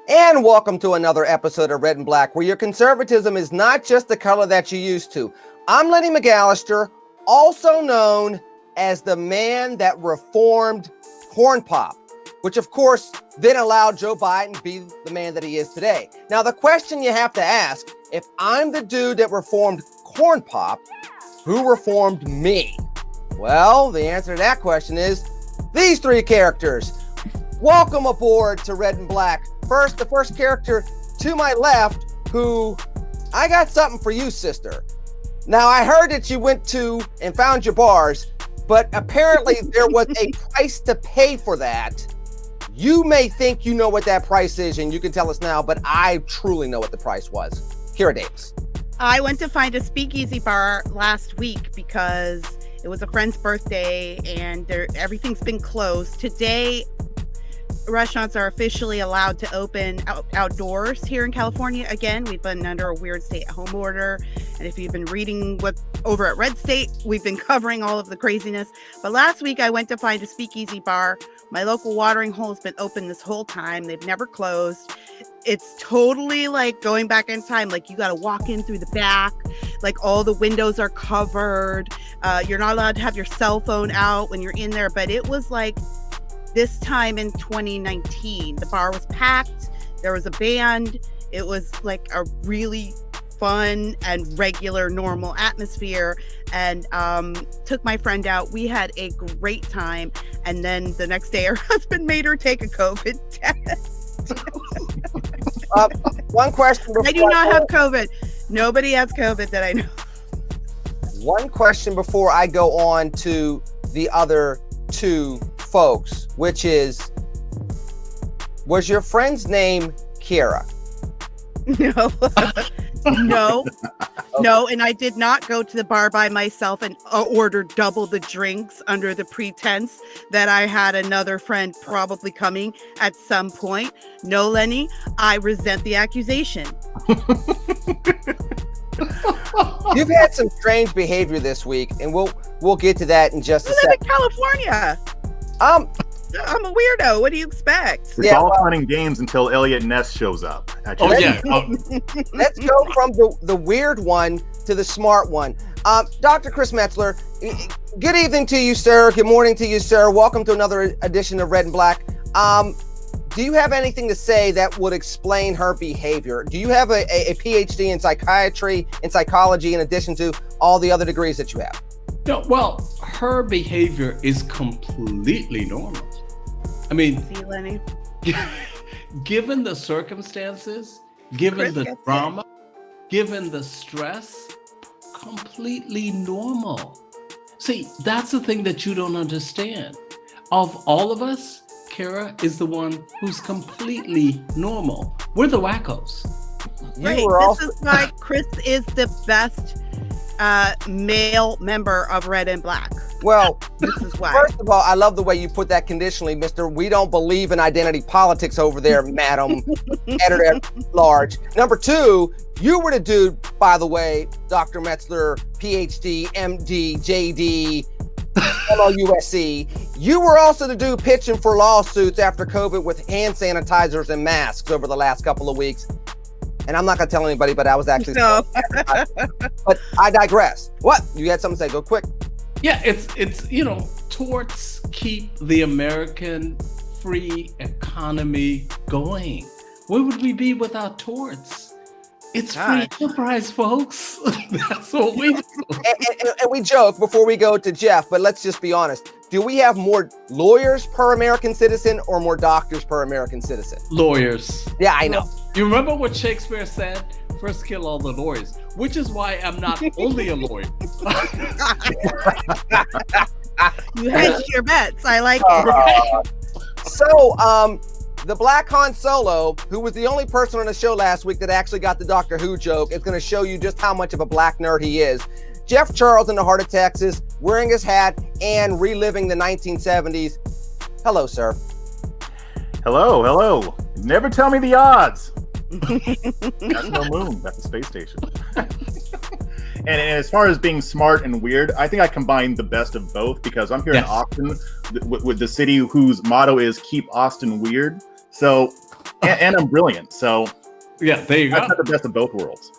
And welcome to another episode of Red and Black, where your conservatism is not just the color that you used to. I'm Lenny McAllister, also known as the man that reformed corn pop, which of course then allowed Joe Biden to be the man that he is today. Now, the question you have to ask, if I'm the dude that reformed corn pop, who reformed me? Well, the answer to that question is these three characters. Welcome aboard to Red and Black. First, the first character to my left, who I got something for you, sister. Now, I heard that you went to and found your bars, but apparently there was a price to pay for that. You may think you know what that price is, and you can tell us now, but I truly know what the price was. Here are dates. I went to find a speakeasy bar last week because it was a friend's birthday and everything's been closed. Today, restaurants are officially allowed to open outdoors here in California. Again, we've been under a weird stay-at-home order. And if you've been reading what's over at Red State, we've been covering all of the craziness. But last week, I went to find a speakeasy bar. My local watering hole has been open this whole time. They've never closed. It's totally like going back in time. Like, you got to walk in through the back. Like, all the windows are covered. You're not allowed to have your cell phone out when you're in there. But it was like this time in 2019. The bar was packed. There was a band. It was like a really fun and regular, normal atmosphere, and took my friend out. We had a great time, and then the next day her husband made her take a COVID test. One question before I do not have COVID. Nobody has COVID that I know. One question before I go on to the other two folks, which is, was your friend's name Kira? No. No, and I did not go to the bar by myself and order double the drinks under the pretense that I had another friend probably coming at some point. No, Lenny, I resent the accusation. You've had some strange behavior this week, and we'll get to that in just a second. I live in California. I'm a weirdo. What do you expect? It's all fun and games until Elliot Ness shows up. Let's go from the weird one to the smart one. Dr. Chris Metzler, good evening to you, sir. Good morning to you, sir. Welcome to another edition of Red and Black. Do you have anything to say that would explain her behavior? Do you have a PhD in psychiatry and psychology in addition to all the other degrees that you have? No, well, her behavior is completely normal. I mean, see, Lenny? Given the circumstances, given the drama, given the stress, completely normal. See, that's the thing that you don't understand. Of all of us, Kara is the one who's completely normal. We're the wackos. This is why Chris is the best male member of Red and Black. Well, this is why. First of all, I love the way you put that conditionally, Mr. We don't believe in identity politics over there, Madam Editor at Large. Number two, you were the dude, by the way, Dr. Metzler, PhD, MD, JD, LOUSC. You were also the dude pitching for lawsuits after COVID with hand sanitizers and masks over the last couple of weeks. And I'm not going to tell anybody, but I was actually... No. But I digress. What? You had something to say? Go quick. Yeah, it's torts keep the American free economy going. Where would we be without torts? It's free enterprise, folks. That's what we do. And we joke before we go to Jeff, but let's just be honest. Do we have more lawyers per American citizen or more doctors per American citizen? Lawyers. Yeah, I know. You remember what Shakespeare said? First kill all the lawyers, which is why I'm not only a lawyer. You hedged your bets. I like it. So, the Black Han Solo, who was the only person on the show last week that actually got the Doctor Who joke, is going to show you just how much of a black nerd he is. Jeff Charles in the heart of Texas, wearing his hat and reliving the 1970s. Hello, sir. Hello. Never tell me the odds. That's no moon. That's a space station. And as far as being smart and weird, I think I combined the best of both because I'm here in Austin with the city whose motto is keep Austin weird. So and I'm brilliant. So Yeah, there you I've go. got the best of both worlds.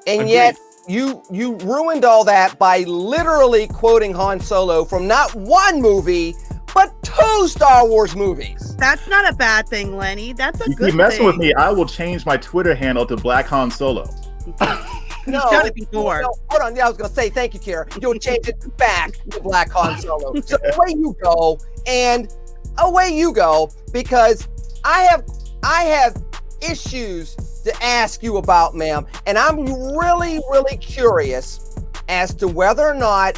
And Agreed. yet you ruined all that by literally quoting Han Solo from not one movie, but 2 Star Wars movies. That's not a bad thing, Lenny. That's a You good keep messing thing. with me, I will change my Twitter handle to Black Han Solo. He's done it before. No, hold on. Yeah, I was going to say, thank you, Kara. You'll change it back to Black Han Solo. So away you go, and away you go, because I have issues to ask you about, ma'am, and I'm really, really curious as to whether or not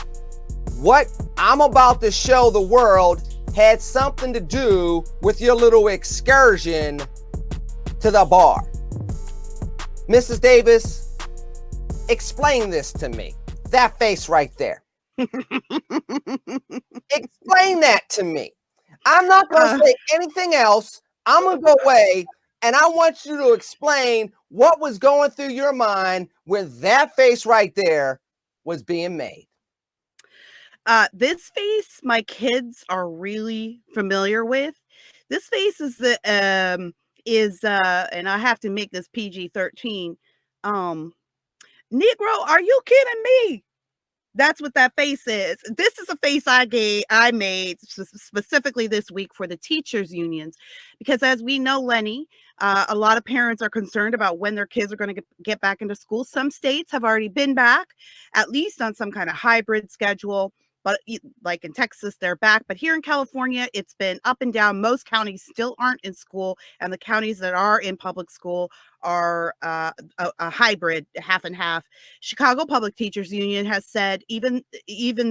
what I'm about to show the world had something to do with your little excursion to the bar. Mrs. Davis, explain this to me. That face right there. Explain that to me. I'm not going to say anything else. I'm going to go away, and I want you to explain what was going through your mind when that face right there was being made. This face, my kids are really familiar with. This face is and I have to make this PG-13. Negro, are you kidding me? That's what that face is. This is a face I made specifically this week for the teachers unions, because as we know, Lenny, a lot of parents are concerned about when their kids are going to get back into school. Some states have already been back, at least on some kind of hybrid schedule. But like in Texas, they're back. But here in California, it's been up and down. Most counties still aren't in school, and the counties that are in public school are a hybrid, half and half. Chicago Public Teachers Union has said, even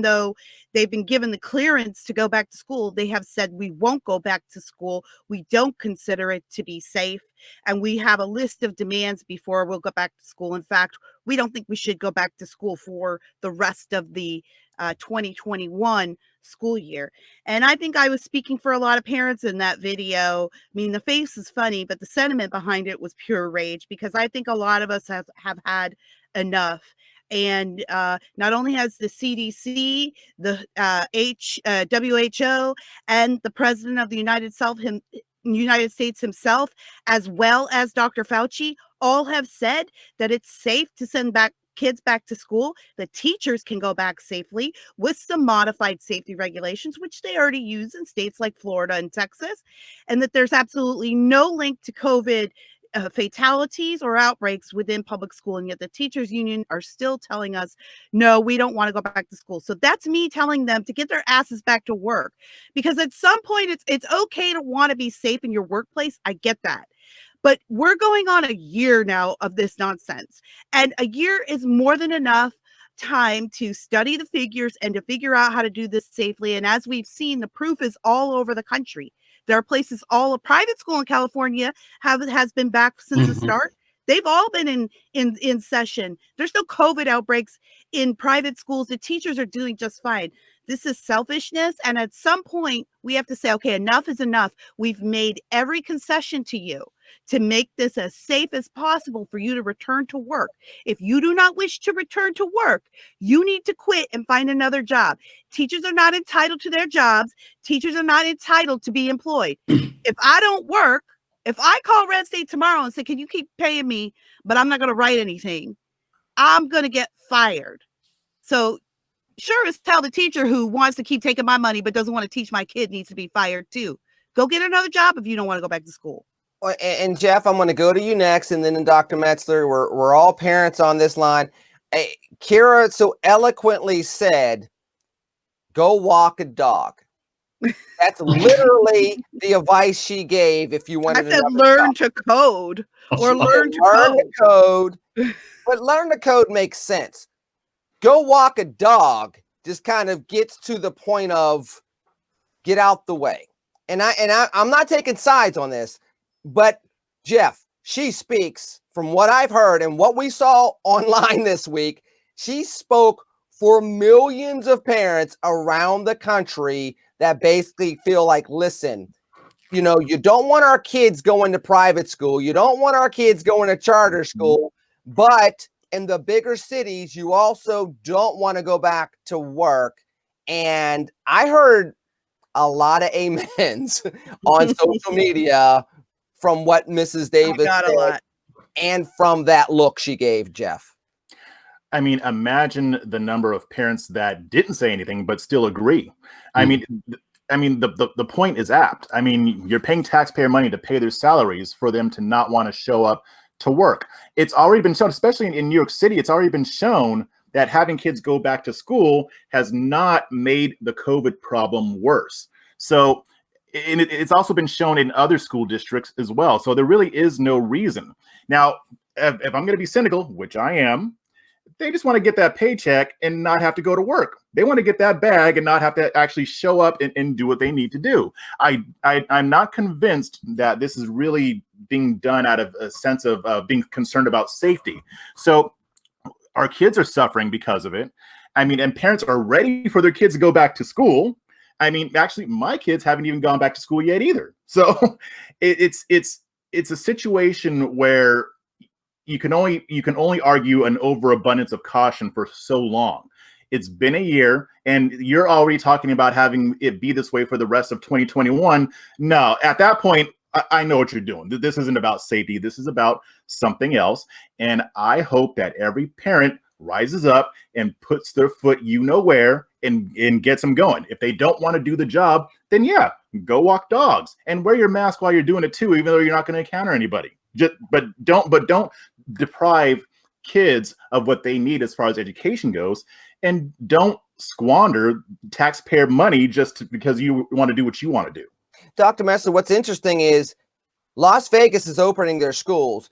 though they've been given the clearance to go back to school, they have said we won't go back to school. We don't consider it to be safe, and we have a list of demands before we'll go back to school. In fact, we don't think we should go back to school for the rest of the 2021 school year. And I think I was speaking for a lot of parents in that video. I mean, the face is funny, but the sentiment behind it was pure rage, because I think a lot of us have had enough. And not only has the CDC, the WHO, and the President of the United States himself, as well as Dr. Fauci, all have said that it's safe to send kids back to school. The teachers can go back safely with some modified safety regulations, which they already use in states like Florida and Texas, and that there's absolutely no link to COVID fatalities or outbreaks within public school. And yet the teachers union are still telling us, no, we don't want to go back to school. So that's me telling them to get their asses back to work, because at some point it's okay to want to be safe in your workplace. I get that. But we're going on a year now of this nonsense. And a year is more than enough time to study the figures and to figure out how to do this safely. And as we've seen, the proof is all over the country. There are places, a private school in California has been back since the start. They've all been in session. There's no COVID outbreaks in private schools. The teachers are doing just fine. This is selfishness. And at some point, we have to say, okay, enough is enough. We've made every concession to you to make this as safe as possible for you to return to work. If you do not wish to return to work, you need to quit and find another job. Teachers are not entitled to their jobs. Teachers are not entitled to be employed. If I don't work, if I call Red State tomorrow and say, can you keep paying me, but I'm not going to write anything, I'm going to get fired. So sure as hell, the teacher who wants to keep taking my money but doesn't want to teach my kid needs to be fired too. Go get another job if you don't want to go back to school. And Jeff, I'm going to go to you next, and then Dr. Metzler. We're all parents on this line. Kira so eloquently said, go walk a dog. That's literally the advice she gave. If you wanted to learn to code or learn to code, but learn to code makes sense. Go walk a dog just kind of gets to the point of get out the way. And I'm not taking sides on this, but Jeff, she speaks from what I've heard and what we saw online this week. She spoke for millions of parents around the country that basically feel like, listen, you know, you don't want our kids going to private school. You don't want our kids going to charter school, but in the bigger cities, you also don't want to go back to work. And I heard a lot of amens on social media from what Mrs. Davis got a said lot. and from that look she gave, Jeff? I mean, imagine the number of parents that didn't say anything but still agree. I mean, the point is apt. I mean, you're paying taxpayer money to pay their salaries for them to not want to show up to work. It's already been shown, especially in New York City, it's already been shown that having kids go back to school has not made the COVID problem worse. So it's also been shown in other school districts as well. So there really is no reason. Now, if I'm going to be cynical, which I am, they just want to get that paycheck and not have to go to work. They want to get that bag and not have to actually show up and do what they need to do. I'm not convinced that this is really being done out of a sense of being concerned about safety. So our kids are suffering because of it. I mean, and parents are ready for their kids to go back to school. I mean, actually, my kids haven't even gone back to school yet either. So it's a situation where you can only argue an overabundance of caution for so long. It's been a year, and you're already talking about having it be this way for the rest of 2021. No, at that point, I know what you're doing. This isn't about safety. This is about something else. And I hope that every parent rises up and puts their foot where and gets them going. If they don't want to do the job, then yeah, go walk dogs and wear your mask while you're doing it too, even though you're not going to encounter anybody. But don't deprive kids of what they need as far as education goes, and don't squander taxpayer money just because you want to do what you want to do. Dr. Metzler, what's interesting is Las Vegas is opening their schools,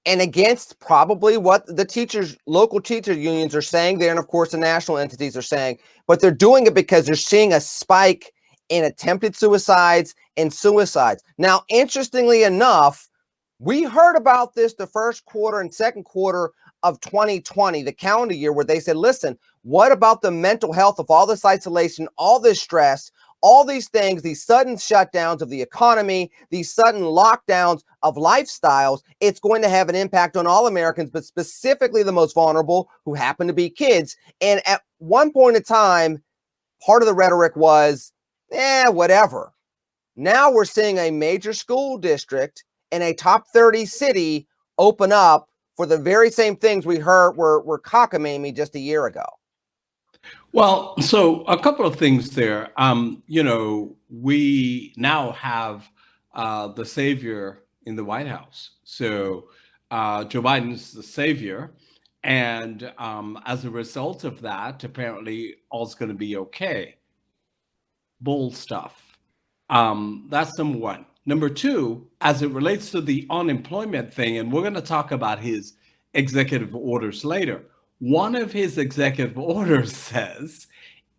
and against probably what the local teacher unions are saying there, and of course the national entities are saying, but they're doing it because they're seeing a spike in attempted suicides and suicides. Now, interestingly enough, we heard about this the first quarter and second quarter of 2020, the calendar year, where they said, listen, what about the mental health of all this isolation, all this stress, all these things, these sudden shutdowns of the economy, these sudden lockdowns of lifestyles? It's going to have an impact on all Americans, but specifically the most vulnerable, who happen to be kids. And at one point in time, part of the rhetoric was, whatever. Now we're seeing a major school district in a top 30 city open up for the very same things we heard were cockamamie just a year ago. Well, so a couple of things there. We now have the savior in the White House. So Joe Biden's the savior. And as a result of that, apparently all's going to be okay. Bull stuff. That's number one. Number two, as it relates to the unemployment thing, and we're going to talk about his executive orders later. One of his executive orders says,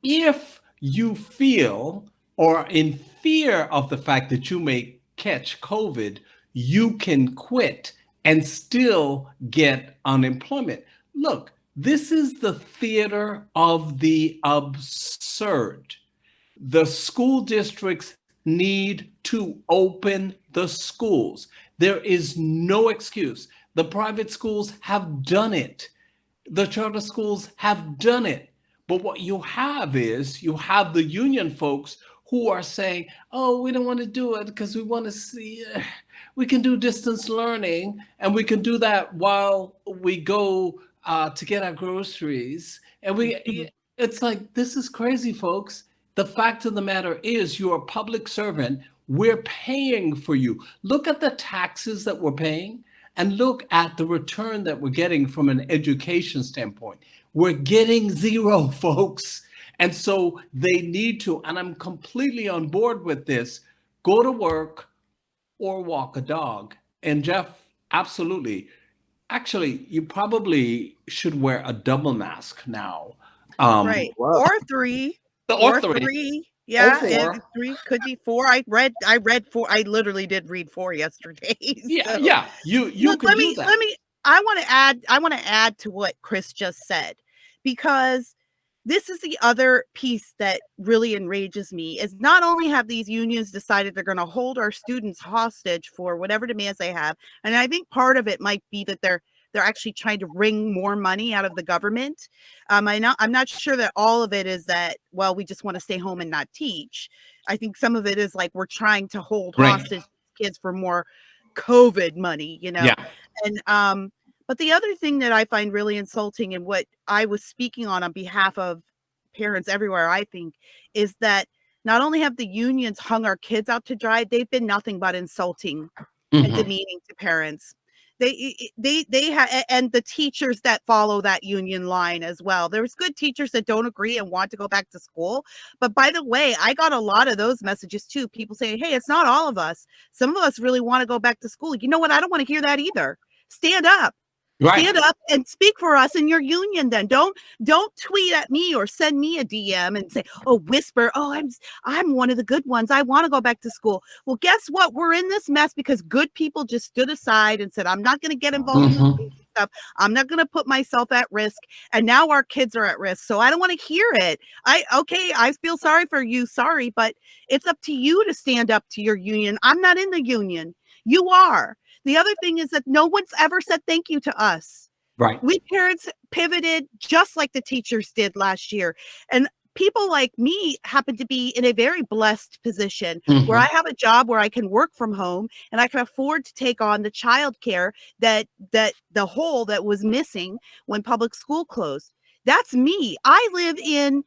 if you feel or in fear of the fact that you may catch COVID, you can quit and still get unemployment. Look, this is the theater of the absurd. The school districts need to open the schools. There is no excuse. The private schools have done it. The charter schools have done it. But what you have is you have the union folks who are saying, oh, we don't want to do it because we want to see, we can do distance learning and we can do that while we go to get our groceries. And it's like, this is crazy, folks. The fact of the matter is you're a public servant. We're paying for you. Look at the taxes that we're paying and look at the return that we're getting from an education standpoint. We're getting zero, folks. And so they need to, and I'm completely on board with this, go to work or walk a dog. And Jeff, absolutely. Actually, you probably should wear a double mask now. Right. Or three. Or three. Yeah, and 3 could be 4. I read 4. I literally did read 4 yesterday. So. Yeah. You Look, can do that. I want to add to what Chris just said, because this is the other piece that really enrages me, is not only have these unions decided they're going to hold our students hostage for whatever demands they have, and I think part of it might be that they're actually trying to wring more money out of the government. I'm not sure that all of it is that, well, we just want to stay home and not teach. I think some of it is like we're trying to hold hostage kids for more COVID money, you know? Yeah. And, but the other thing that I find really insulting and what I was speaking on behalf of parents everywhere, I think, is that not only have the unions hung our kids out to dry, they've been nothing but insulting and demeaning to parents. And the teachers that follow that union line as well. There's good teachers that don't agree and want to go back to school. But by the way, I got a lot of those messages too. People saying, hey, it's not all of us. Some of us really want to go back to school. You know what? I don't want to hear that either. Stand up. Right. Stand up and speak for us in your union. Then don't tweet at me or send me a DM and say, oh, whisper, oh, I'm one of the good ones. I want to go back to school. Well, guess what? We're in this mess because good people just stood aside and said, I'm not going to get involved in this stuff. I'm not going to put myself at risk. And now our kids are at risk. So I don't want to hear it. I feel sorry for you. Sorry, but it's up to you to stand up to your union. I'm not in the union. You are. The other thing is that no one's ever said thank you to us. Right. We parents pivoted just like the teachers did last year. And people like me happen to be in a very blessed position where I have a job where I can work from home and I can afford to take on the childcare that the hole that was missing when public school closed. That's me. I live in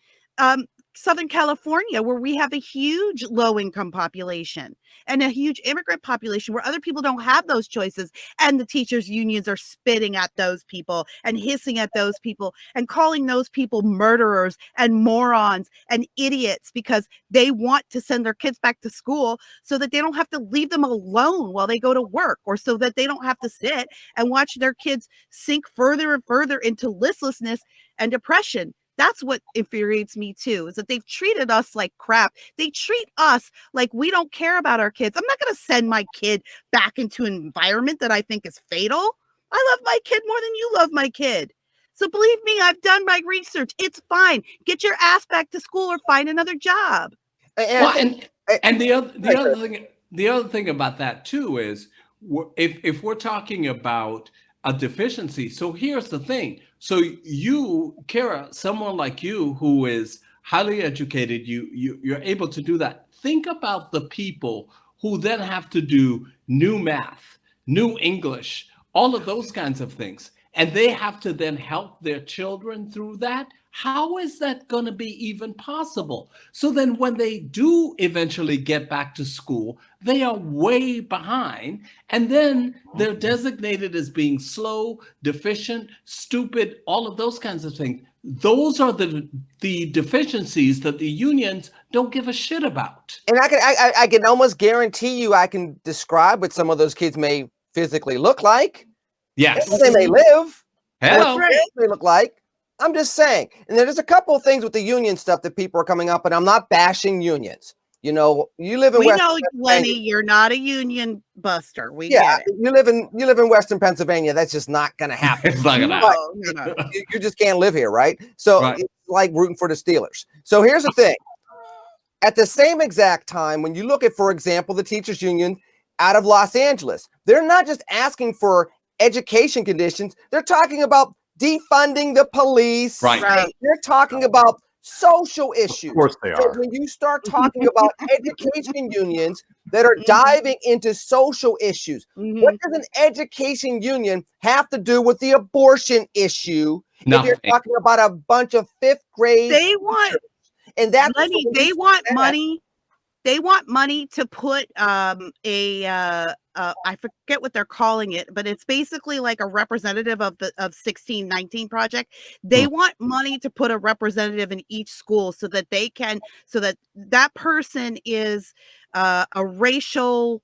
Southern California, where we have a huge low-income population and a huge immigrant population where other people don't have those choices. And the teachers' unions are spitting at those people and hissing at those people and calling those people murderers and morons and idiots because they want to send their kids back to school so that they don't have to leave them alone while they go to work, or so that they don't have to sit and watch their kids sink further and further into listlessness and depression. That's what infuriates me too, is that they've treated us like crap. They treat us like we don't care about our kids. I'm not going to send my kid back into an environment that I think is fatal. I love my kid more than you love my kid. So believe me, I've done my research. It's fine. Get your ass back to school or find another job. And the other thing about that too is if we're talking about a deficiency. So here's the thing. So you, Kara, someone like you who is highly educated, you're able to do that. Think about the people who then have to do new math, new English, all of those kinds of things. And they have to then help their children through that. How is that going to be even possible? So then when they do eventually get back to school, they are way behind. And then they're designated as being slow, deficient, stupid, all of those kinds of things. Those are the deficiencies that the unions don't give a shit about. And I can almost guarantee you I can describe what some of those kids may physically look like. Yes. They may live. Hello. What they look like. I'm just saying. And there's a couple of things with the union stuff that people are coming up, and I'm not bashing unions. You know, you live in We Western know, Lenny, you're not a union buster. We yeah, get it. you live in Western Pennsylvania. That's just not going to happen. It's not gonna happen. No. You just can't live here, right? So Right. it's like rooting for the Steelers. So here's the thing. At the same exact time, when you look at, for example, the teachers union out of Los Angeles, they're not just asking for education conditions. They're talking about defunding the police. Right. They're talking about social issues. Of course they So are. when you start talking about education unions that are diving into social issues, what does an education union have to do with the abortion issue? Nothing. If you're talking about a bunch of fifth grade They want teachers? And that's Lenny, they want money. They want money to put I forget what they're calling it, but it's basically like a representative of the 1619 project. They want money to put a representative in each school so that that person is a racial,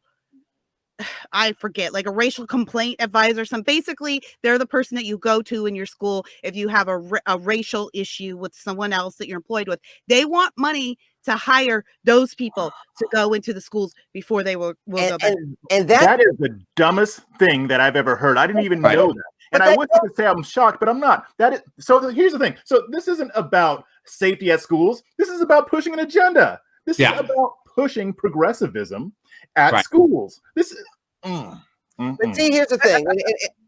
I forget, like a racial complaint advisor. Basically, they're the person that you go to in your school if you have a racial issue with someone else that you're employed with. They want money to hire those people to go into the schools before they will go back. And that is the dumbest thing that I've ever heard. I didn't even know that. And I wish I could say I'm shocked, but I'm not. Here's the thing. So this isn't about safety at schools. This is about pushing an agenda. This is about pushing progressivism at schools. This is. But see, here's the thing,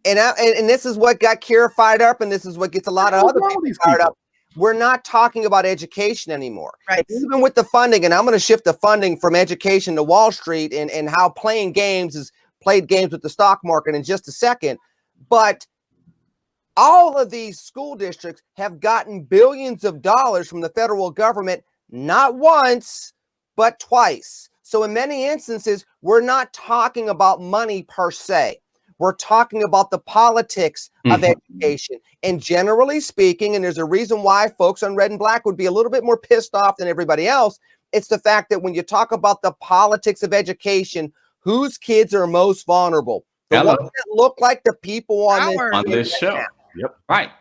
and this is what got Kira fired up, and this is what gets a lot of other people fired up. We're not talking about education anymore. Right. Even with the funding, and I'm going to shift the funding from education to Wall Street and how playing games is played games with the stock market in just a second. But all of these school districts have gotten billions of dollars from the federal government, not once, but twice. So in many instances, we're not talking about money per se. We're talking about the politics of education. And generally speaking, and there's a reason why folks on Red and Black would be a little bit more pissed off than everybody else, it's the fact that when you talk about the politics of education, whose kids are most vulnerable? The ones that look like the people on this show. Now. Yep. Right.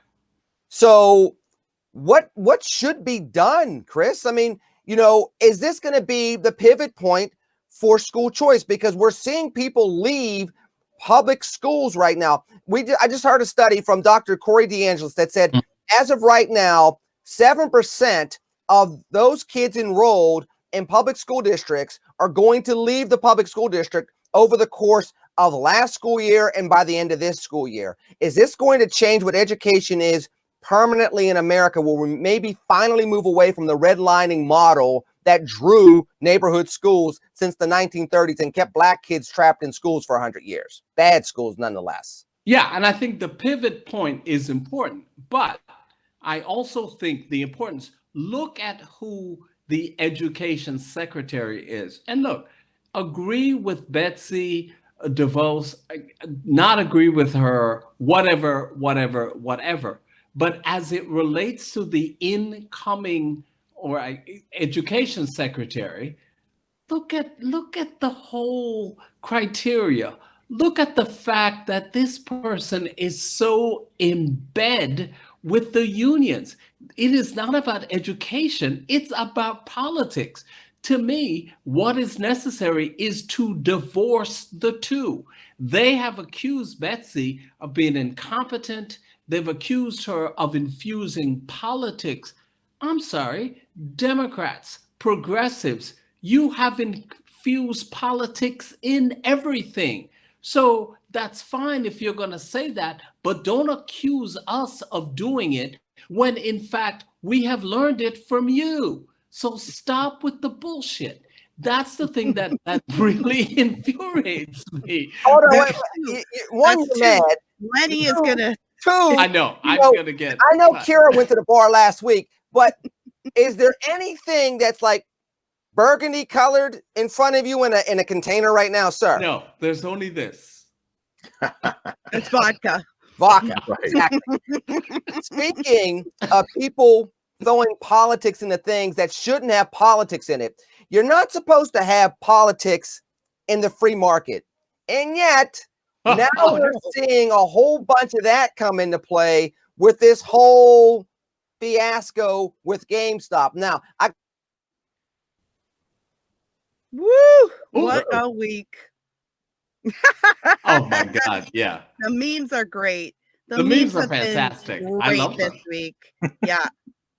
So what should be done, Chris? I mean, you know, is this going to be the pivot point for school choice? Because we're seeing people leave public schools right now. I just heard a study from Dr. Corey DeAngelis that said, as of right now, 7% of those kids enrolled in public school districts are going to leave the public school district over the course of last school year and by the end of this school year. Is this going to change what education is permanently in America? Will we maybe finally move away from the redlining model that drew neighborhood schools since the 1930s and kept Black kids trapped in schools for 100 years? Bad schools, nonetheless. Yeah, and I think the pivot point is important, but I also think the importance, look at who the education secretary is. And look, agree with Betsy DeVos, not agree with her, whatever. But as it relates to the incoming or education secretary, look at the whole criteria. Look at the fact that this person is so in bed with the unions. It is not about education, it's about politics. To me, what is necessary is to divorce the two. They have accused Betsy of being incompetent. They've accused her of infusing politics. I'm sorry, Democrats, progressives, you have infused politics in everything. So that's fine if you're going to say that, but don't accuse us of doing it when in fact we have learned it from you. So stop with the bullshit. That's the thing that really infuriates me. Hold on, wait. One, you're mad. Lenny is gonna. Two, I know. I'm gonna get. I know Kira went to the bar last week, but is there anything that's like burgundy colored in front of you in a container right now, sir? No, there's only this. It's vodka. Vodka. Exactly. Speaking of people throwing politics into things that shouldn't have politics in it, you're not supposed to have politics in the free market. And yet, now we're seeing a whole bunch of that come into play with this whole fiasco with GameStop. Now, What a week. Oh my God, yeah. The memes are great. The memes are have been fantastic. I love this them. week. Yeah.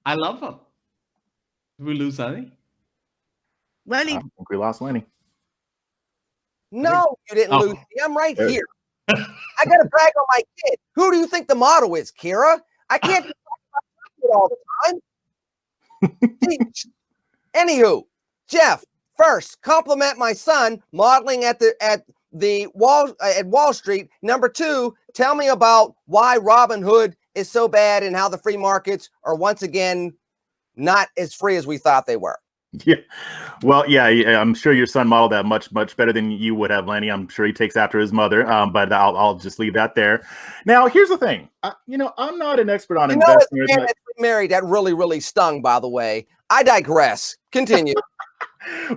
I love them. Did we lose Lenny? Lenny. I think we lost Lenny. no, you didn't lose me. I'm right here. I got to brag on my kid. Who do you think the model is, Kira? I can't talk about it all the time. Anywho, Jeff, first, compliment my son modeling at Wall Street. Number two, tell me about why Robin Hood is so bad and how the free markets are once again not as free as we thought they were. Yeah. Well, yeah, I'm sure your son modeled that much better than you would have, Lenny. I'm sure he takes after his mother, but I'll just leave that there. Now, here's the thing. I'm not an expert on investing. As a man that's married, that really stung, by the way. I digress. Continue.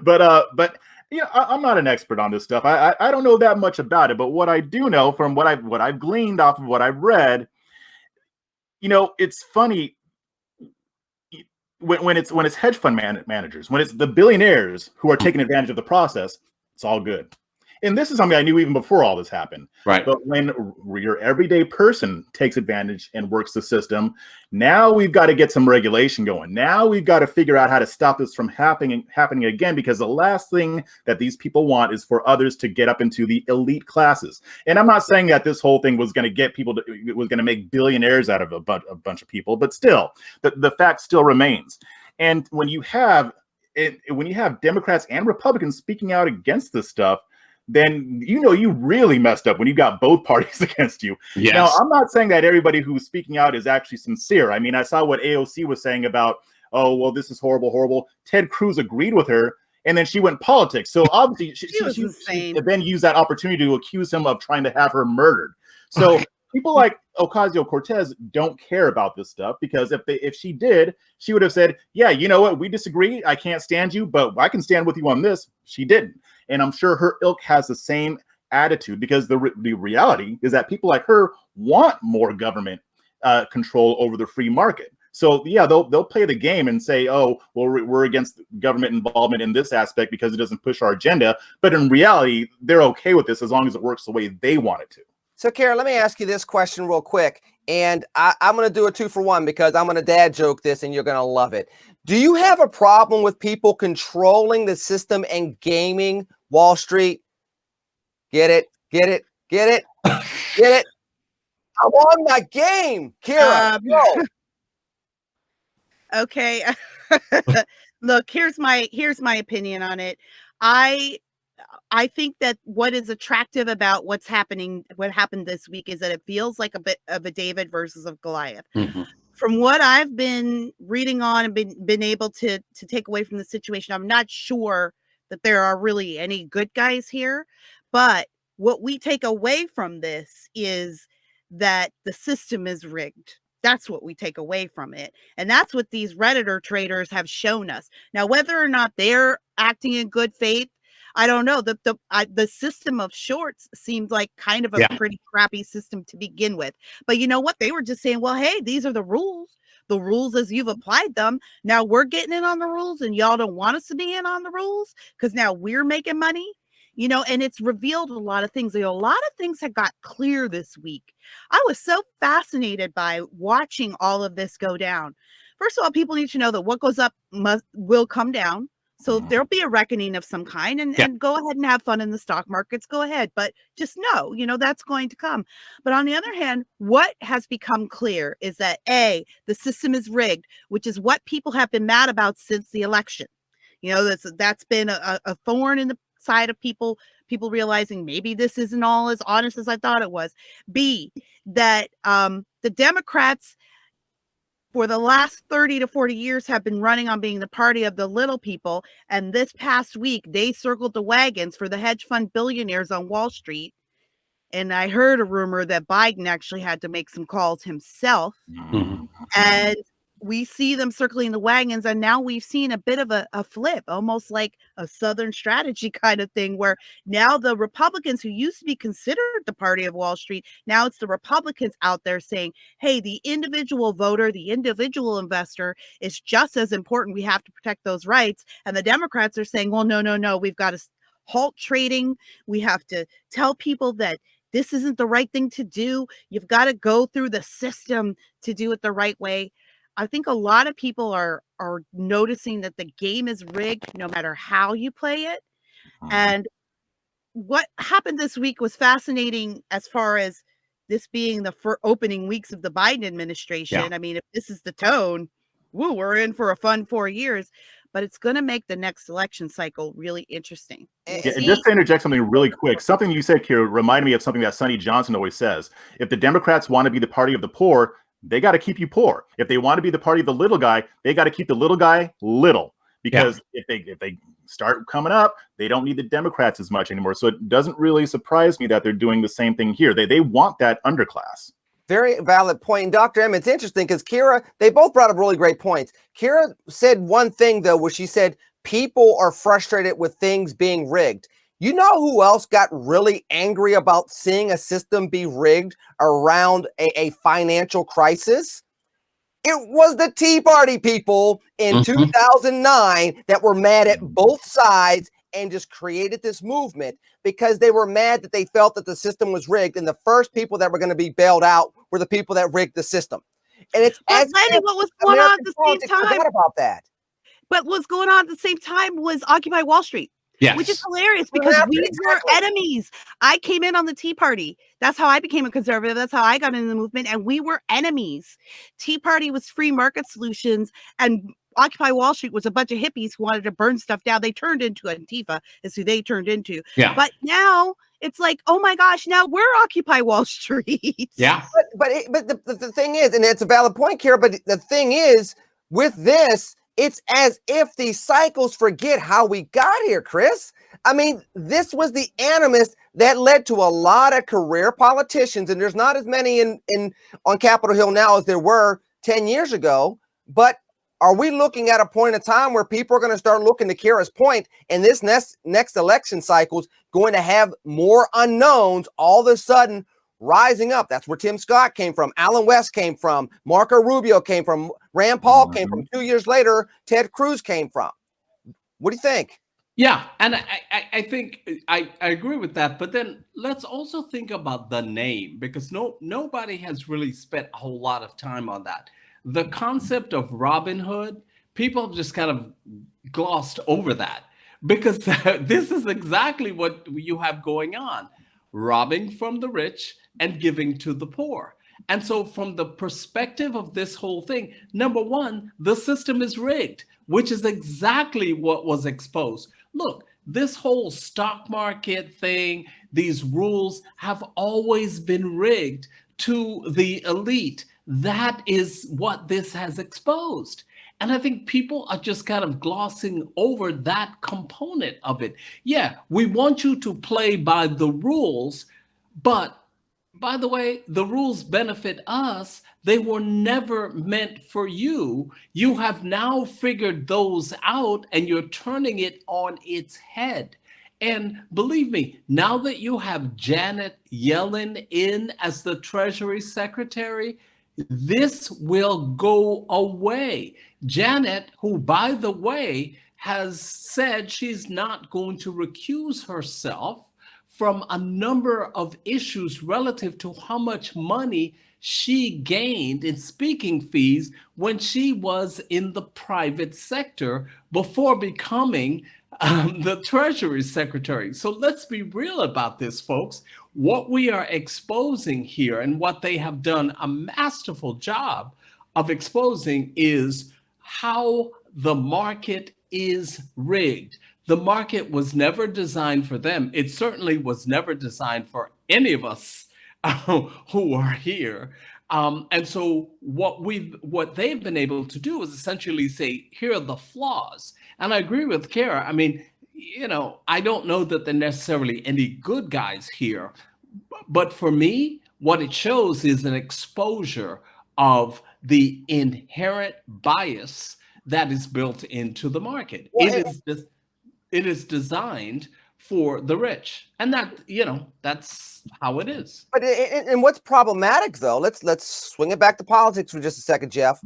But I'm not an expert on this stuff. I don't know that much about it, but what I do know from what I've gleaned off of what I've read, it's funny when it's hedge fund managers, when it's the billionaires who are taking advantage of the process, it's all good. And this is something I knew even before all this happened. Right. But when your everyday person takes advantage and works the system, now we've got to get some regulation going. Now we've got to figure out how to stop this from happening again, because the last thing that these people want is for others to get up into the elite classes. And I'm not saying that this whole thing was going to get people it was going to make billionaires out of a bunch of people, but still, the fact still remains. And when you have Democrats and Republicans speaking out against this stuff, then you really messed up when you got both parties against you. Yes. Now, I'm not saying that everybody who's speaking out is actually sincere. I mean, I saw what AOC was saying about, oh, well, this is horrible, horrible. Ted Cruz agreed with her, and then she went politics. So obviously, she then used that opportunity to accuse him of trying to have her murdered. So people like Ocasio-Cortez don't care about this stuff, because if she did, she would have said, yeah, you know what, we disagree. I can't stand you, but I can stand with you on this. She didn't. And I'm sure her ilk has the same attitude, because the reality is that people like her want more government control over the free market. So yeah, they'll play the game and say, oh, well, we're against government involvement in this aspect because it doesn't push our agenda. But in reality, they're okay with this as long as it works the way they want it to. So, Kara, let me ask you this question real quick. And I'm going to do a 2-for-1, because I'm going to dad joke this and you're going to love it. Do you have a problem with people controlling the system and gaming Wall Street? Get it? Get it? Get it? Get it? I want my game, Kara. Go. Okay. Look, here's my opinion on it. I think that what is attractive about what happened this week is that it feels like a bit of a David versus of Goliath. Mm-hmm. From what I've been reading on and been able to take away from the situation, I'm not sure that there are really any good guys here. But what we take away from this is that the system is rigged. That's what we take away from it. And that's what these Redditor traders have shown us. Now, whether or not they're acting in good faith, I don't know. The system of shorts seems like kind of a pretty crappy system to begin with. But you know what? They were just saying, well, hey, these are the rules as you've applied them. Now we're getting in on the rules and y'all don't want us to be in on the rules because now we're making money. And it's revealed a lot of things. A lot of things have got clear this week. I was so fascinated by watching all of this go down. First of all, people need to know that what goes up will come down. So there'll be a reckoning of some kind, and go ahead and have fun in the stock markets. Go ahead. But just know, that's going to come. But on the other hand, what has become clear is that the system is rigged, which is what people have been mad about since the election. That's been a thorn in the side of people realizing maybe this isn't all as honest as I thought it was. B, that the Democrats for the last 30 to 40 years have been running on being the party of the little people. And this past week, they circled the wagons for the hedge fund billionaires on Wall Street. And I heard a rumor that Biden actually had to make some calls himself. Mm-hmm. And we see them circling the wagons, and now we've seen a bit of a flip, almost like a Southern strategy kind of thing, where now the Republicans who used to be considered the party of Wall Street, now it's the Republicans out there saying, hey, the individual voter, the individual investor is just as important. We have to protect those rights. And the Democrats are saying, well, no, we've got to halt trading. We have to tell people that this isn't the right thing to do. You've got to go through the system to do it the right way. I think a lot of people are noticing that the game is rigged no matter how you play it. And what happened this week was fascinating as far as this being the opening weeks of the Biden administration. Yeah. I mean, if this is the tone, we're in for a fun 4 years, but it's going to make the next election cycle really interesting. And just to interject something really quick, something you said, Kira, reminded me of something that Sonny Johnson always says. If the Democrats want to be the party of the poor, they got to keep you poor. If they want to be the party of the little guy, they got to keep the little guy little. Because if they start coming up, they don't need the Democrats as much anymore. So it doesn't really surprise me that they're doing the same thing here. They want that underclass. Very valid point. And Dr. M, it's interesting because Kira, they both brought up really great points. Kira said one thing, though, where she said people are frustrated with things being rigged. You know who else got really angry about seeing a system be rigged around a financial crisis? It was the Tea Party people in 2009 that were mad at both sides and just created this movement because they were mad that they felt that the system was rigged. And the first people that were going to be bailed out were the people that rigged the system. And it's what was going on at the same time. Forgot about that. But what's going on at the same time was Occupy Wall Street. Yes. Which is hilarious because we were enemies. I came in on the Tea Party. That's how I became a conservative. That's how I got into the movement. And we were enemies. Tea Party was free market solutions. And Occupy Wall Street was a bunch of hippies who wanted to burn stuff down. They turned into Antifa, is who they turned into. Yeah. But now it's like, oh my gosh, now we're Occupy Wall Street. Yeah. But the thing is, and it's a valid point, Kara, but the thing is, with this, it's as if these cycles forget how we got here, Chris. I mean, this was the animus that led to a lot of career politicians, and there's not as many on Capitol Hill now as there were 10 years ago. But are we looking at a point in time where people are going to start looking to Kara's point, and this next election cycle is going to have more unknowns all of a sudden rising up? That's where Tim Scott came from, Alan West came from, Marco Rubio came from, Rand Paul came from. 2 years later, Ted Cruz came from. What do you think? Yeah, and I think I agree with that. But then let's also think about the name, because nobody has really spent a whole lot of time on that. The concept of Robin Hood, people have just kind of glossed over that, because this is exactly what you have going on: robbing from the rich and giving to the poor. And so from the perspective of this whole thing, number one, the system is rigged, which is exactly what was exposed. Look, this whole stock market thing, these rules have always been rigged to the elite. That is what this has exposed. And I think people are just kind of glossing over that component of it. Yeah, we want you to play by the rules, but by the way, the rules benefit us. They were never meant for you. You have now figured those out, and you're turning it on its head. And believe me, now that you have Janet Yellen in as the Treasury Secretary, this will go away. Janet, who, by the way, has said she's not going to recuse herself from a number of issues relative to how much money she gained in speaking fees when she was in the private sector before becoming the Treasury Secretary. So let's be real about this, folks. What we are exposing here, and what they have done a masterful job of exposing, is how the market is rigged. The market was never designed for them. It certainly was never designed for any of us who are here. And so what they've been able to do is essentially say, here are the flaws. And I agree with Kara. I mean, I don't know that there are necessarily any good guys here. But for me, what it shows is an exposure of the inherent bias that is built into the market. It is designed for the rich, and that's how it is. But and what's problematic, though, let's swing it back to politics for just a second, Jeff.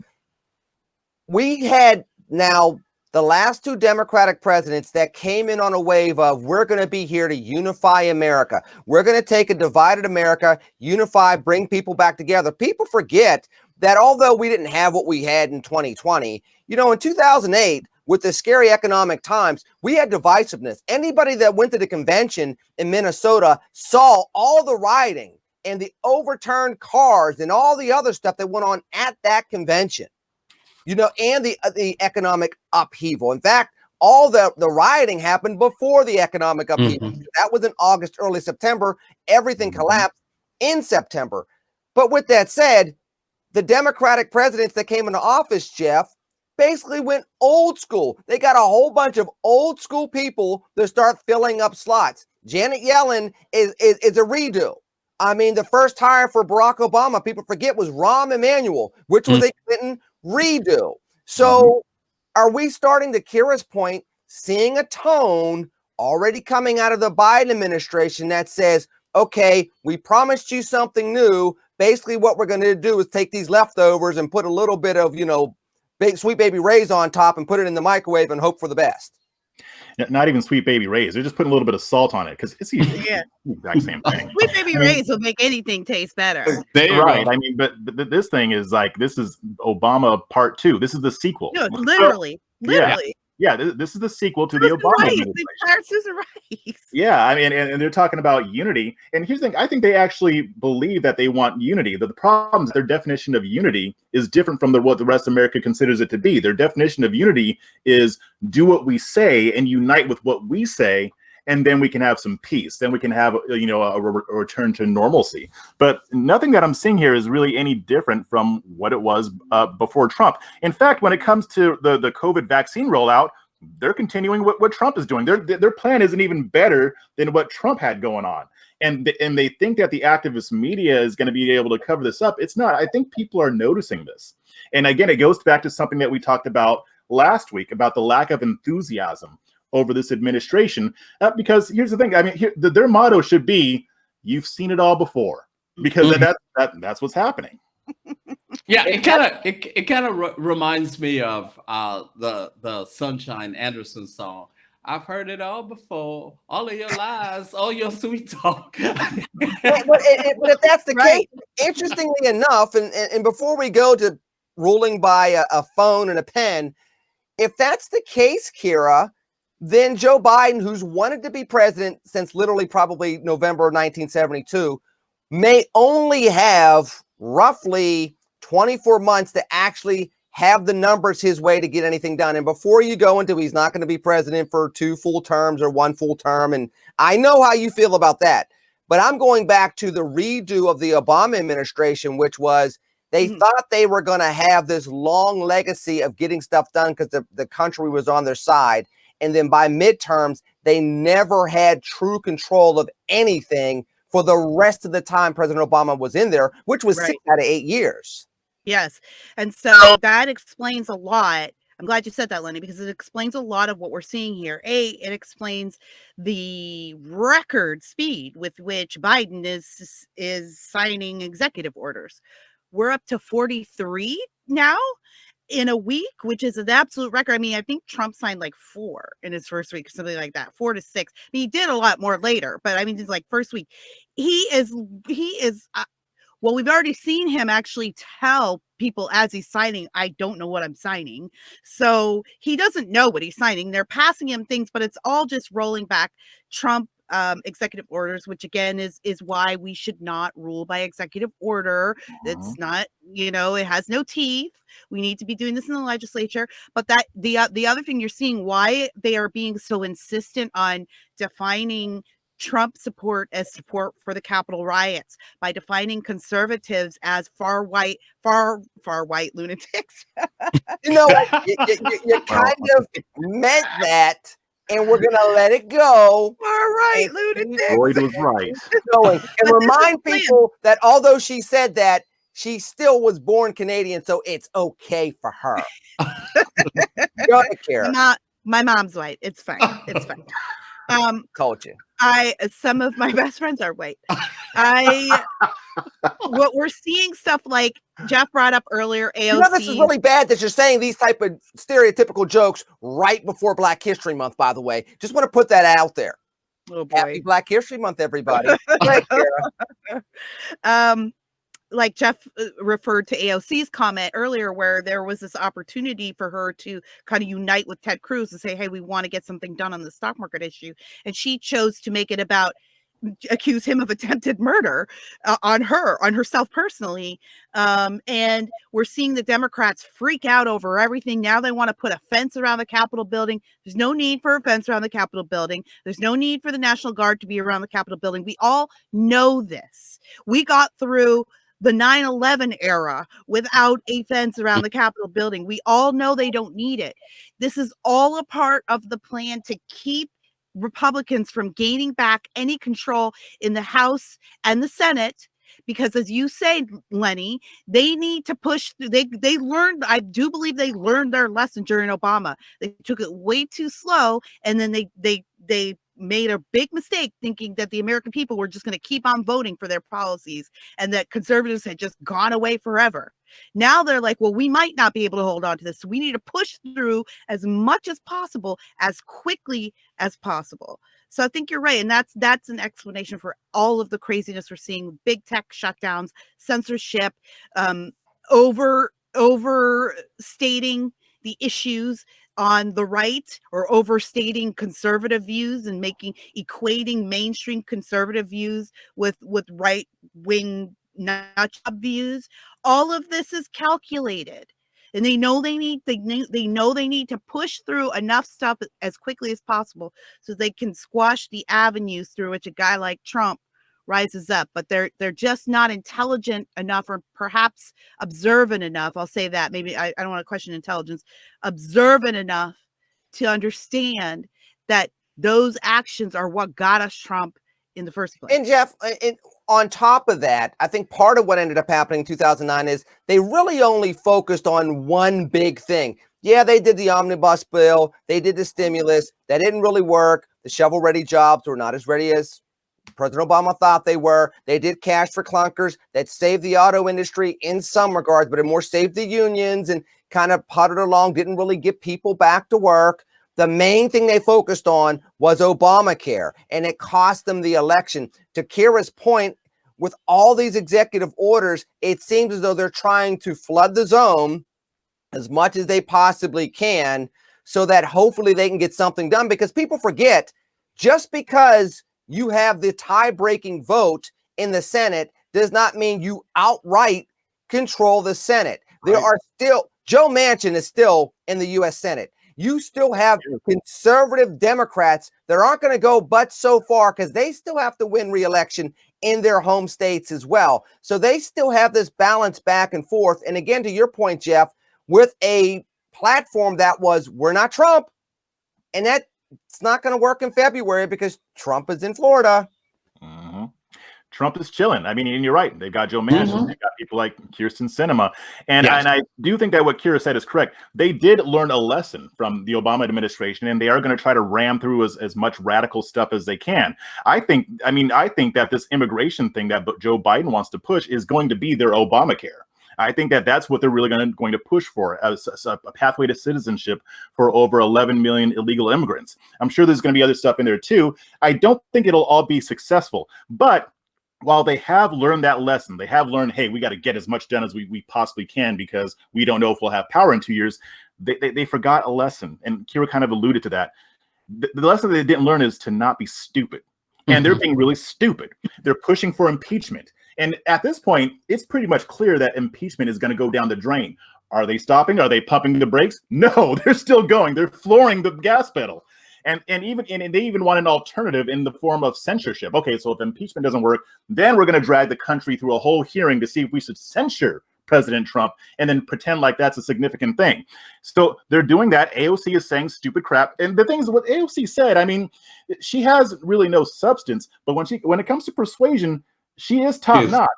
We had now the last two Democratic presidents that came in on a wave of, we're going to be here to unify America. We're going to take a divided America, unify, bring people back together. People forget that although we didn't have what we had in 2020, in 2008, with the scary economic times, we had divisiveness. Anybody that went to the convention in Minnesota saw all the rioting and the overturned cars and all the other stuff that went on at that convention, and the economic upheaval. In fact, all the rioting happened before the economic upheaval. Mm-hmm. That was in August, early September. Everything collapsed in September. But with that said, the Democratic presidents that came into office, Jeff, basically went old school. They got a whole bunch of old school people that start filling up slots. Janet Yellen is a redo. I mean, the first hire for Barack Obama, people forget, was Rahm Emanuel, which was a Clinton redo. So are we starting, to Kira's point, seeing a tone already coming out of the Biden administration that says, okay, we promised you something new. Basically what we're going to do is take these leftovers and put a little bit of, Sweet Baby Ray's on top and put it in the microwave and hope for the best. Not even Sweet Baby Ray's. They're just putting a little bit of salt on it because it's the exact same thing. Sweet Baby Ray's will make anything taste better. Right. I mean, but this thing is like, this is Obama Part 2. This is the sequel. No, literally. Yeah, this is the sequel to the Obama administration. Susan Rice. Yeah, I mean, and they're talking about unity. And here's the thing: I think they actually believe that they want unity. The problem is their definition of unity is different from what the rest of America considers it to be. Their definition of unity is do what we say and unite with what we say, and then we can have some peace. Then we can have, a return to normalcy. But nothing that I'm seeing here is really any different from what it was before Trump. In fact, when it comes to the COVID vaccine rollout, they're continuing what Trump is doing. Their plan isn't even better than what Trump had going on. And they think that the activist media is going to be able to cover this up. It's not. I think people are noticing this. And again, it goes back to something that we talked about last week about the lack of enthusiasm over this administration, because here's the thing. I mean, their motto should be, "You've seen it all before," because that's what's happening. Yeah, it kind of reminds me of the Sunshine Anderson song. I've heard it all before, all of your lies, all your sweet talk. but if that's the case, interestingly enough, and before we go to ruling by a phone and a pen, if that's the case, Kira, then Joe Biden, who's wanted to be president since literally probably November of 1972, may only have roughly 24 months to actually have the numbers his way to get anything done. And before you go into he's not going to be president for 2 full terms or 1 full term, and I know how you feel about that, but I'm going back to the redo of the Obama administration, which was they thought they were going to have this long legacy of getting stuff done because the country was on their side. And then by midterms, they never had true control of anything for the rest of the time President Obama was in there, which was 6 out of 8 years. Yes. And so that explains a lot. I'm glad you said that, Lenny, because it explains a lot of what we're seeing here. It explains the record speed with which Biden is signing executive orders. We're up to 43 now in a week, which is an absolute record. I mean, I think Trump signed like 4 in his first week, something like that, 4 to 6. I mean, he did a lot more later, but I mean, it's like first week. He is well, we've already seen him actually tell people as he's signing, I don't know what I'm signing. So he doesn't know what he's signing. They're passing him things, but it's all just rolling back Trump executive orders, which again is why we should not rule by executive order. It's not, it has no teeth. We need to be doing this in the legislature. But that the other thing you're seeing why they are being so insistent on defining Trump support as support for the Capitol riots by defining conservatives as far white lunatics. You kind of meant that, and we're gonna let it go. Far right lunatics. Lloyd was right. And remind people that although she said that, she still was born Canadian, so it's okay for her. Go ahead, Kara. My mom's white. It's fine. It's fine. Told you. Some of my best friends are white. What we're seeing stuff like Jeff brought up earlier, AOC. This is really bad that you're saying these type of stereotypical jokes right before Black History Month, by the way. Just want to put that out there. Oh boy. Happy Black History Month, everybody. Right, Kara. Like Jeff referred to AOC's comment earlier, where there was this opportunity for her to kind of unite with Ted Cruz and say, hey, we want to get something done on the stock market issue. And she chose to make it about accuse him of attempted murder on herself personally. And we're seeing the Democrats freak out over everything. Now they want to put a fence around the Capitol building. There's no need for a fence around the Capitol building. There's no need for the National Guard to be around the Capitol building. We all know this. We got through the 9/11 era without a fence around the Capitol building. We all know they don't need it. This is all a part of the plan to keep Republicans from gaining back any control in the House and the Senate, because as you say, Lenny, they need to push through. They learned, I do believe they learned their lesson during Obama. They took it way too slow, and then they made a big mistake thinking that the American people were just going to keep on voting for their policies and that conservatives had just gone away forever. Now they're like, well, we might not be able to hold on to this. So we need to push through as much as possible, as quickly as possible. So I think you're right. And that's an explanation for all of the craziness we're seeing. Big tech shutdowns, censorship, overstating the issues, on the right or overstating conservative views and equating mainstream conservative views with right wing nut job views. All of this is calculated, and they know they need to push through enough stuff as quickly as possible so they can squash the avenues through which a guy like Trump rises up. But they're just not intelligent enough, or perhaps observant enough. I'll say that. Maybe I don't want to question intelligence. Observant enough to understand that those actions are what got us Trump in the first place. And Jeff, on top of that, I think part of what ended up happening in 2009 is they really only focused on one big thing. Yeah, they did the omnibus bill. They did the stimulus. That didn't really work. The shovel-ready jobs were not as ready as President Obama thought they were. They did cash for clunkers that saved the auto industry in some regards, but it more saved the unions and kind of puttered along, didn't really get people back to work. The main thing they focused on was Obamacare, and it cost them the election. To Kira's point, with all these executive orders, it seems as though they're trying to flood the zone as much as they possibly can so that hopefully they can get something done, because people forget, just because you have the tie-breaking vote in the Senate does not mean you outright control the Senate. There are still, Joe Manchin is still in the U.S. Senate. You still have conservative Democrats that aren't going to go but so far, because they still have to win re-election in their home states as well. So they still have this balance back and forth. And again, to your point, Jeff, with a platform that was, we're not Trump, and that it's not going to work in February because Trump is in Florida. Mm-hmm. Trump is chilling. I mean, and you're right. They've got Joe Manchin. They've got people like Kirsten Sinema. And I do think that what Kira said is correct. They did learn a lesson from the Obama administration, and they are going to try to ram through as much radical stuff as they can. I think that this immigration thing that Joe Biden wants to push is going to be their Obamacare. I think that that's what they're really going to push for, as a pathway to citizenship for over 11 million illegal immigrants. I'm sure there's going to be other stuff in there too. I don't think it'll all be successful, but while they have learned that lesson, they have learned, hey, we got to get as much done as we possibly can because we don't know if we'll have power in 2 years. They forgot a lesson, and Kira kind of alluded to that. The lesson they didn't learn is to not be stupid, and they're being really stupid. They're pushing for impeachment. And at this point, it's pretty much clear that impeachment is going to go down the drain. Are they stopping? Are they pumping the brakes? No, they're still going. They're flooring the gas pedal. And they even want an alternative in the form of censorship. Okay, so if impeachment doesn't work, then we're going to drag the country through a whole hearing to see if we should censure President Trump and then pretend like that's a significant thing. So they're doing that. AOC is saying stupid crap. And the thing is, what AOC said, I mean, she has really no substance, but when it comes to persuasion, she is top notch.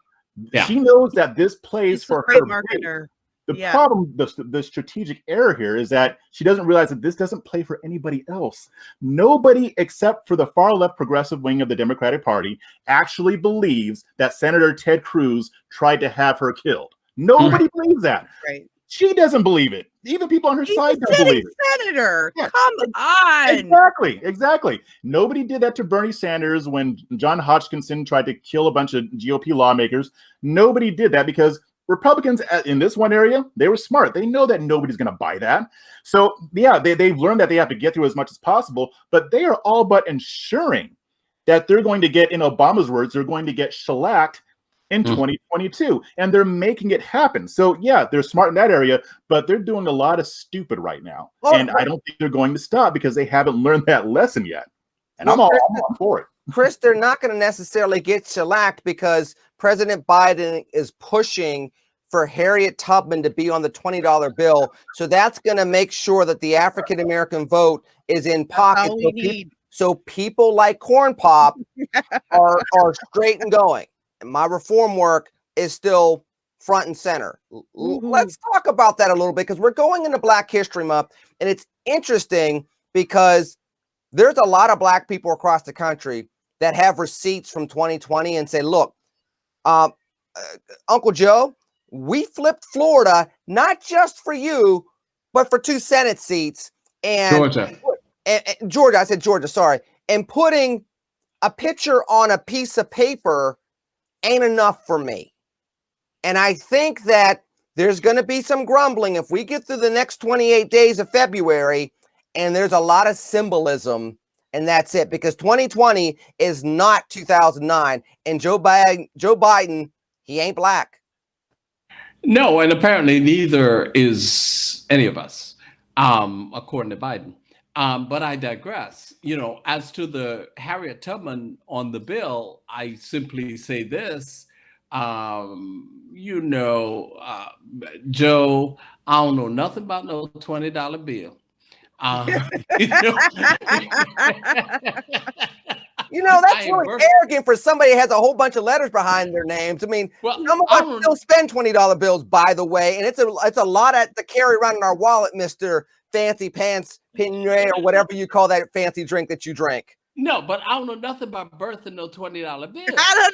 Yeah. She knows that this plays for her. Marketer. The problem, the strategic error here is that she doesn't realize that this doesn't play for anybody else. Nobody except for the far left progressive wing of the Democratic Party actually believes that Senator Ted Cruz tried to have her killed. Nobody believes that. Right. She doesn't believe it. Even people on her side don't believe it. Senator, come on. Exactly. Nobody did that to Bernie Sanders when John Hodgkinson tried to kill a bunch of GOP lawmakers. Nobody did that because Republicans in this one area, they were smart. They know that nobody's going to buy that. So, yeah, they've learned that they have to get through as much as possible, but they are all but ensuring that they're going to get, in Obama's words, they're going to get shellacked in 2022, and they're making it happen. So, yeah, they're smart in that area, but they're doing a lot of stupid right now. And I don't think they're going to stop because they haven't learned that lesson yet. And I'm all for it. Chris, they're not going to necessarily get shellacked because President Biden is pushing for Harriet Tubman to be on the $20 bill. So that's going to make sure that the African-American vote is in pocket. So people like Corn Pop are straight and going. And my reform work is still front and center. Let's talk about that a little bit, because we're going into Black History Month, and it's interesting because there's a lot of Black people across the country that have receipts from 2020 and say, look, Uncle Joe, we flipped Florida, not just for you, but for 2 Senate seats. And Georgia, I said Georgia, sorry. And putting a picture on a piece of paper ain't enough for me. And I think that there's going to be some grumbling if we get through the next 28 days of February, and there's a lot of symbolism, and that's it, because 2020 is not 2009, and Joe Biden, he ain't black. No, and apparently neither is any of us, according to Biden. But I digress. As to the Harriet Tubman on the bill, I simply say this. Joe, I don't know nothing about no $20 bill. That's really arrogant for somebody that has a whole bunch of letters behind their names. I mean, some of us still spend $20 bills, by the way, and it's a lot to carry around in our wallet, Mr. Fancy Pants Pinot, or whatever you call that fancy drink that you drink. No, but I don't know nothing about birthing no $20 bill. I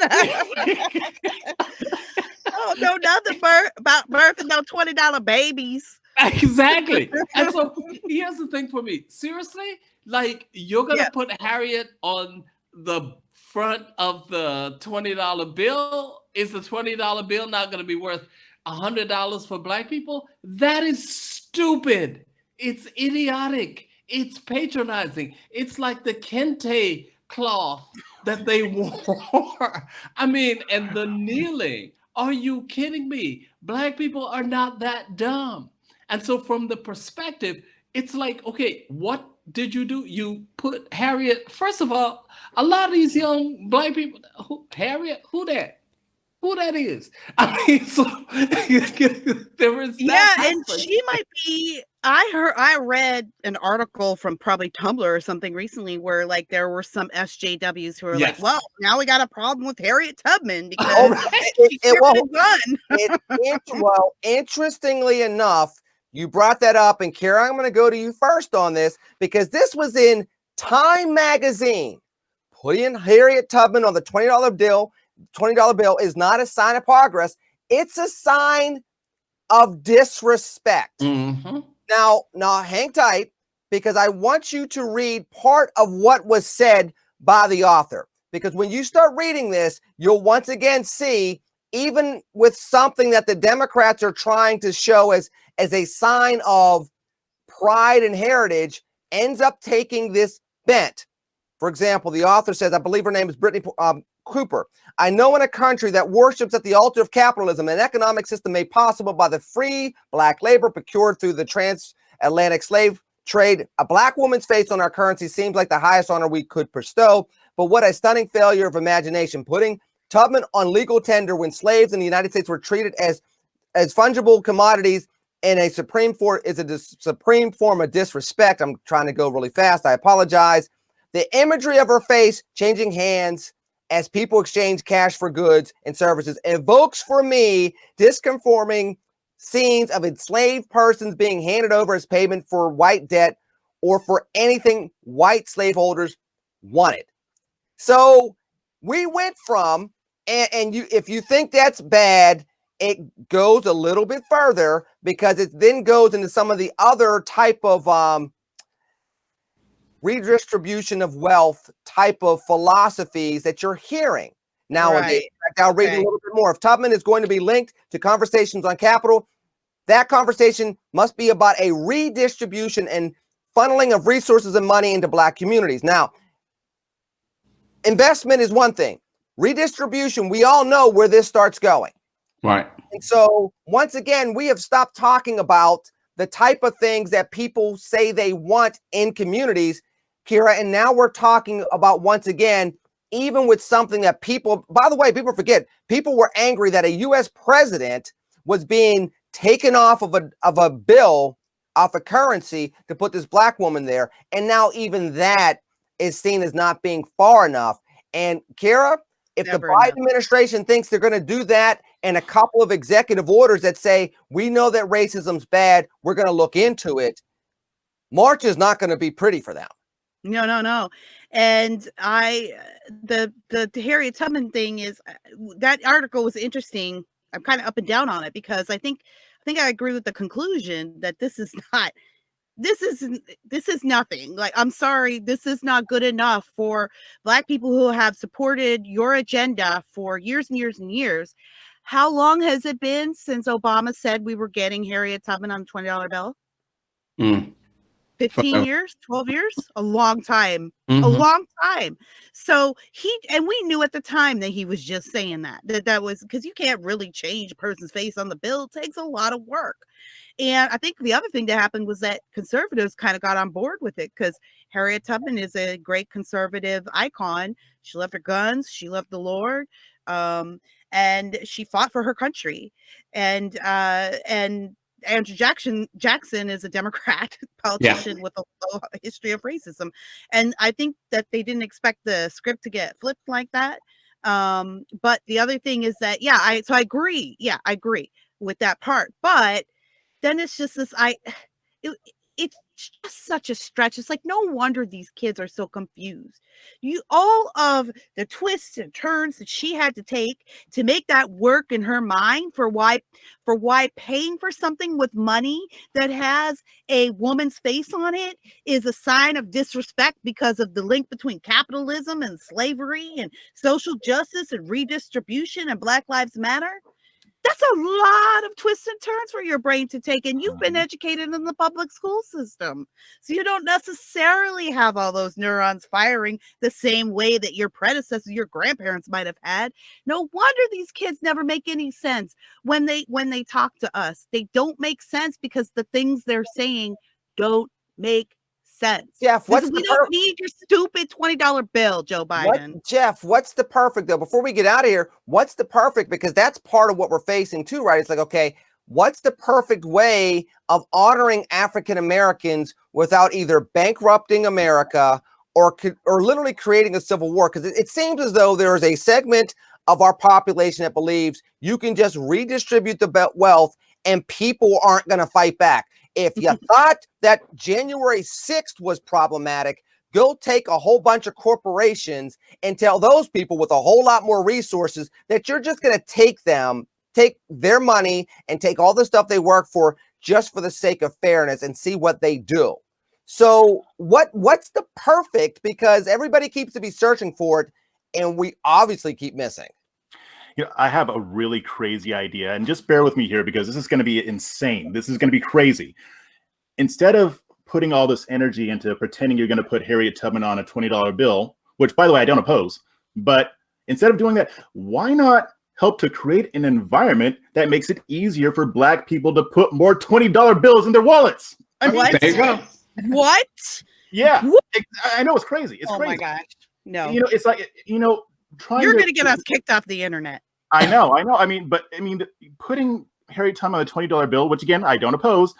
don't know nothing about birthing no $20 babies. Exactly. And so here's the thing for me. Seriously, like, you're going to put Harriet on the front of the $20 bill? Is the $20 bill not going to be worth $100 for Black people? That is stupid. It's idiotic. It's patronizing. It's like the kente cloth that they wore. I mean, and the kneeling. Are you kidding me? Black people are not that dumb. And so from the perspective, it's like, okay, what did you do? You put Harriet, first of all, a lot of these young Black people, Harriet, who that is? I mean, so there is that. Yeah, and she might be, I read an article from probably Tumblr or something recently where like there were some SJWs who were like, well, now we got a problem with Harriet Tubman because interestingly enough, you brought that up, and Kara, I'm going to go to you first on this, because this was in Time magazine. Putting Harriet Tubman on the $20 bill is not a sign of progress. It's a sign of disrespect. Mm-hmm. Now hang tight, because I want you to read part of what was said by the author, because when you start reading this, you'll once again see, even with something that the Democrats are trying to show as a sign of pride and heritage, ends up taking this bent. For example, the author says, I believe her name is Brittany Cooper. I know in a country that worships at the altar of capitalism, an economic system made possible by the free Black labor procured through the transatlantic slave trade, a Black woman's face on our currency seems like the highest honor we could bestow. But what a stunning failure of imagination, putting Tubman on legal tender when slaves in the United States were treated as fungible commodities in a supreme form of disrespect. I'm trying to go really fast. I apologize. The imagery of her face changing hands as people exchange cash for goods and services evokes for me disconforming scenes of enslaved persons being handed over as payment for white debt or for anything white slaveholders wanted. So we went from, and if you think that's bad, it goes a little bit further, because it then goes into some of the other type of redistribution of wealth type of philosophies that you're hearing nowadays. Right. I'll read a little bit more. If Tubman is going to be linked to conversations on capital, that conversation must be about a redistribution and funneling of resources and money into Black communities. Now, investment is one thing. Redistribution, we all know where this starts going. Right. And so once again, we have stopped talking about the type of things that people say they want in communities, Kira, and now we're talking about, once again, even with something that people, by the way, people forget, people were angry that a U.S. president was being taken off of a bill, off a currency, to put this Black woman there. And now even that is seen as not being far enough. And Kira, if the Biden administration thinks they're going to do that, and a couple of executive orders that say, we know that racism's bad, we're going to look into it, March is not going to be pretty for them. No. And the Harriet Tubman thing is, that article was interesting. I'm kind of up and down on it, because I think I agree with the conclusion that this is nothing. Like, I'm sorry, this is not good enough for Black people who have supported your agenda for years and years and years. How long has it been since Obama said we were getting Harriet Tubman on a $20 bill? 15 years, 12 years, a long time, a long time. So we knew at the time that he was just saying that was because you can't really change a person's face on the bill. It takes a lot of work. And I think the other thing that happened was that conservatives kind of got on board with it because Harriet Tubman is a great conservative icon. She loved her guns. She loved the Lord. And she fought for her country. And Andrew Jackson is a Democrat politician with a history of racism. And I think that they didn't expect the script to get flipped like that. But the other thing is that, I agree. Yeah, I agree with that part. But then it's just this, it's just such a stretch. It's like, no wonder these kids are so confused. All of the twists and turns that she had to take to make that work in her mind for why paying for something with money that has a woman's face on it is a sign of disrespect because of the link between capitalism and slavery and social justice and redistribution and Black Lives Matter. That's a lot of twists and turns for your brain to take. And you've been educated in the public school system. So you don't necessarily have all those neurons firing the same way that your predecessors, your grandparents might have had. No wonder these kids never make any sense when they talk to us. They don't make sense because the things they're saying don't make sense. Jeff, we don't need your stupid $20 bill, Joe Biden. Jeff, what's the perfect though? Before we get out of here, what's the perfect? Because that's part of what we're facing too, right? It's like, okay, what's the perfect way of honoring African Americans without either bankrupting America or literally creating a civil war? Because it seems as though there is a segment of our population that believes you can just redistribute the wealth and people aren't going to fight back. If you thought that January 6th was problematic, go take a whole bunch of corporations and tell those people with a whole lot more resources that you're just going to take their money and take all the stuff they work for just for the sake of fairness and see what they do. So what's the perfect? Because everybody keeps to be searching for it and we obviously keep missing. I have a really crazy idea, and just bear with me here because this is going to be insane. This is going to be crazy. Instead of putting all this energy into pretending you're going to put Harriet Tubman on a $20 bill, which, by the way, I don't oppose, but instead of doing that, why not help to create an environment that makes it easier for Black people to put more $20 bills in their wallets? I mean, what? There you go. What? Yeah, what? I know it's crazy. It's crazy. Oh my gosh, no. It's like, you're going to get us kicked off the internet. I know. Putting Harriet Tubman on a $20 bill, which again, I don't oppose,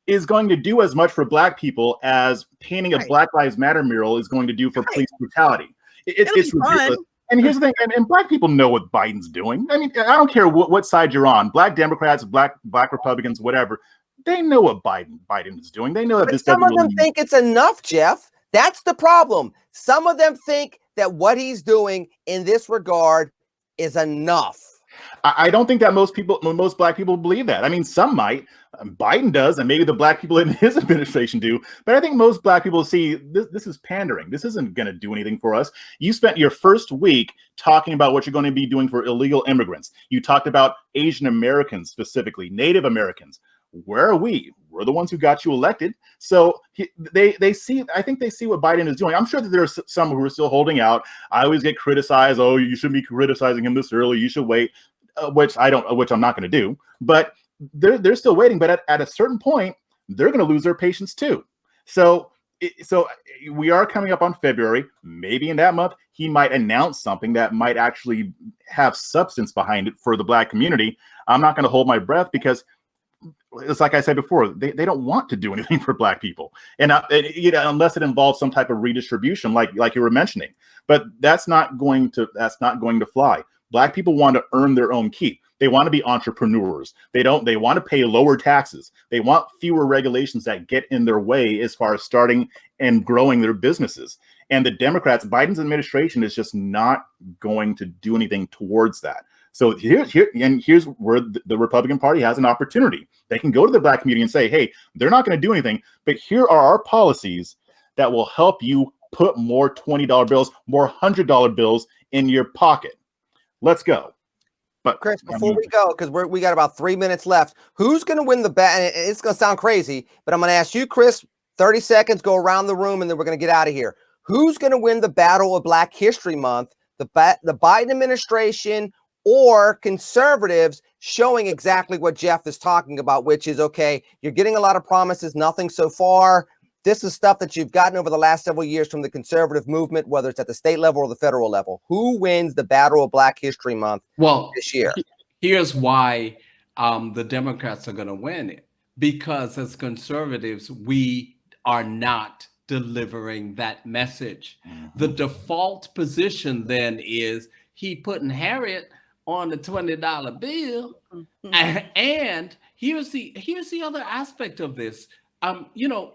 is going to do as much for Black people as painting a Black Lives Matter mural is going to do for police brutality. It's ridiculous. Fun. And here's the thing, and Black people know what Biden's doing. I mean, I don't care what side you're on, Black Democrats, Black Republicans, whatever. They know what Biden is doing. They know that but this some doesn't of them think it's enough, Jeff. That's the problem. Some of them think that what he's doing in this regard is enough. I don't think that most Black people believe that. I mean, some might. Biden does, and maybe the Black people in his administration do. But I think most Black people see this is pandering. This isn't going to do anything for us. You spent your first week talking about what you're going to be doing for illegal immigrants. You talked about Asian Americans, specifically Native Americans. Where are we? We're the ones who got you elected. So they see, I think they see what Biden is doing. I'm sure that there are some who are still holding out. I always get criticized. Oh, you shouldn't be criticizing him this early. You should wait, which I'm not going to do. But they're still waiting. But at a certain point, they're going to lose their patience too. So we are coming up on February. Maybe in that month, he might announce something that might actually have substance behind it for the Black community. I'm not going to hold my breath because it's like I said before, they don't want to do anything for Black people, and unless it involves some type of redistribution, like you were mentioning. But that's not going to fly. Black people want to earn their own keep. They want to be entrepreneurs. They want to pay lower taxes. They want fewer regulations that get in their way as far as starting and growing their businesses. And the Democrats, Biden's administration is just not going to do anything towards that. So here's where the Republican Party has an opportunity. They can go to the Black community and say, hey, they're not going to do anything, but here are our policies that will help you put more $20 bills, more $100 bills in your pocket. Let's go. But Chris, before we go, because we got about 3 minutes left, who's going to win the battle? It's going to sound crazy, but I'm going to ask you, Chris, 30 seconds, go around the room, and then we're going to get out of here. Who's going to win the battle of Black History Month, the Biden administration or conservatives showing exactly what Jeff is talking about, which is, okay, you're getting a lot of promises, nothing so far. This is stuff that you've gotten over the last several years from the conservative movement, whether it's at the state level or the federal level. Who wins the battle of Black History Month this year? Here's why the Democrats are going to win it. Because as conservatives, we are not delivering that message. The default position then is he putting Harriet on the $20 bill. And here's the other aspect of this.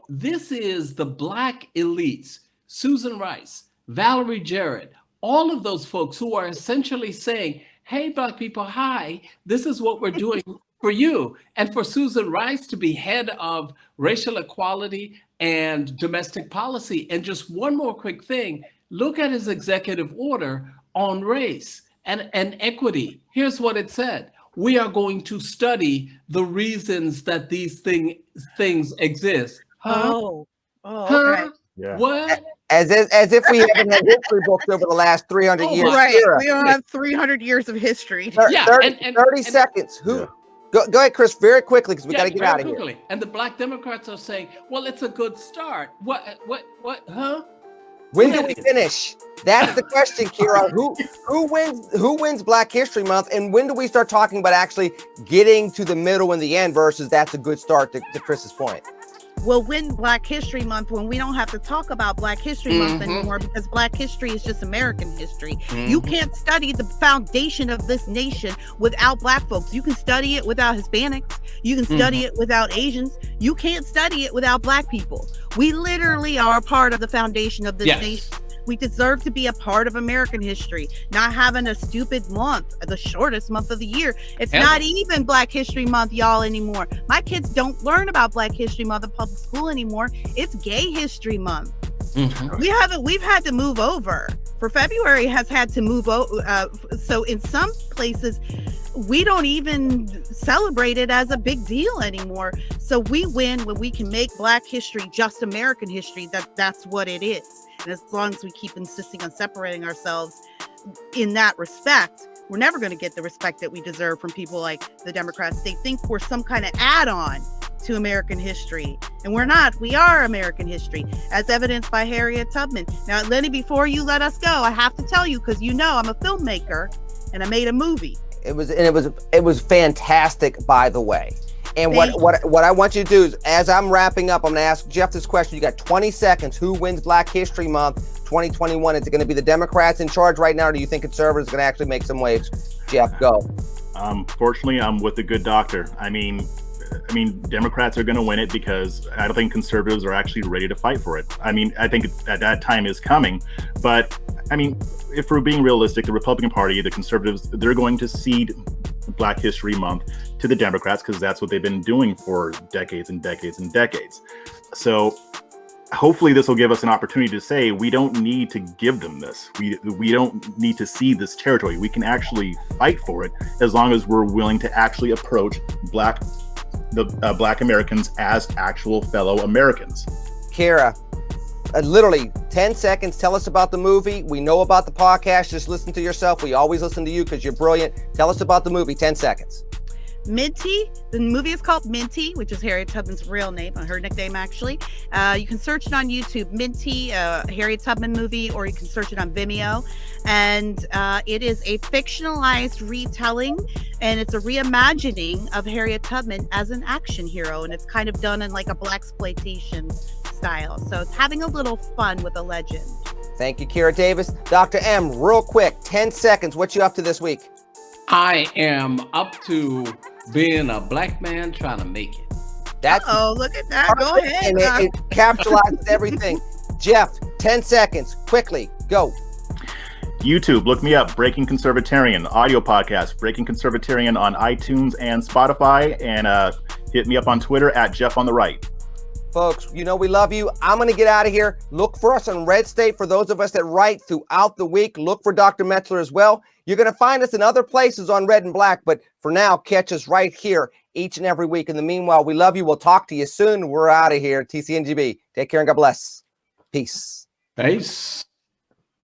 This is the Black elites, Susan Rice, Valerie Jarrett, all of those folks who are essentially saying, hey, Black people, hi, this is what we're doing for you. And for Susan Rice to be head of racial equality and domestic policy. And just one more quick thing, look at his executive order on race and equity. Here's what it said. We are going to study the reasons that these things exist. Okay. Yeah. What? As if we haven't had history books over the last 300 years. Right. Sarah, We don't have 300 years of history. 30 seconds. Go ahead, Chris, very quickly, because we got to get out of here. And the Black Democrats are saying, well, it's a good start. What, huh? When do we finish? That's the question, Kira. Who wins Black History Month, and when do we start talking about actually getting to the middle and the end versus that's a good start to Chris's point? We'll win Black History Month when we don't have to talk about Black History Month anymore, because Black history is just American history. You can't study the foundation of this nation without Black folks. You can study it without Hispanics. You can study it without Asians. You can't study it without Black people. We literally are a part of the foundation of this nation. We deserve to be a part of American history, not having a stupid month, the shortest month of the year. It's not even Black History Month, y'all, anymore. My kids don't learn about Black History Month in public school anymore. It's Gay History Month. We've had to move over. For February has had to move over. So in some places, we don't even celebrate it as a big deal anymore. So we win when we can make Black history just American history. That's what it is. And as long as we keep insisting on separating ourselves in that respect, we're never going to get the respect that we deserve from people like the Democrats. They think we're some kind of add-on to American history, and we're not. We are American history, as evidenced by Harriet Tubman. Now, Lenny, before you let us go, I have to tell you, because I'm a filmmaker and I made a movie. It was fantastic, by the way. And what I want you to do is, as I'm wrapping up, I'm going to ask Jeff this question. You got 20 seconds. Who wins Black History Month 2021? Is it going to be the Democrats in charge right now, or do you think conservatives are going to actually make some waves? Jeff, go. Fortunately, I'm with the good doctor. I mean, Democrats are going to win it because I don't think conservatives are actually ready to fight for it. I mean, I think that time is coming. But, I mean, if we're being realistic, the Republican Party, the conservatives, they're going to cede Black History Month to the Democrats because that's what they've been doing for decades and decades and decades. So hopefully this will give us an opportunity to say we don't need to give them this. We don't need to cede this territory. We can actually fight for it as long as we're willing to actually approach Black Americans as actual fellow Americans. Kira, literally 10 seconds. Tell us about the movie. We know about the podcast. Just listen to yourself. We always listen to you because you're brilliant. Tell us about the movie. 10 seconds. Minty. The movie is called Minty, which is Harriet Tubman's real name, her nickname actually. You can search it on YouTube, Minty, Harriet Tubman movie, or you can search it on Vimeo. And it is a fictionalized retelling, and it's a reimagining of Harriet Tubman as an action hero, and it's kind of done in like a blaxploitation style. So it's having a little fun with a legend. Thank you, Kira Davis. Dr. M, real quick, 10 seconds. What you up to this week? I am up to being a Black man trying to make it. Look at that. Go ahead. And it capitalizes everything. Jeff, 10 seconds. Quickly, go. YouTube, look me up, Breaking Conservatarian, audio podcast, Breaking Conservatarian on iTunes and Spotify, and hit me up on Twitter at Jeff on the Right. Folks, you know we love you. I'm going to get out of here. Look for us on Red State. For those of us that write throughout the week, look for Dr. Metzler as well. You're going to find us in other places on Red and Black, but for now, catch us right here each and every week. In the meanwhile, we love you. We'll talk to you soon. We're out of here. TCNGB. Take care and God bless. Peace. Peace.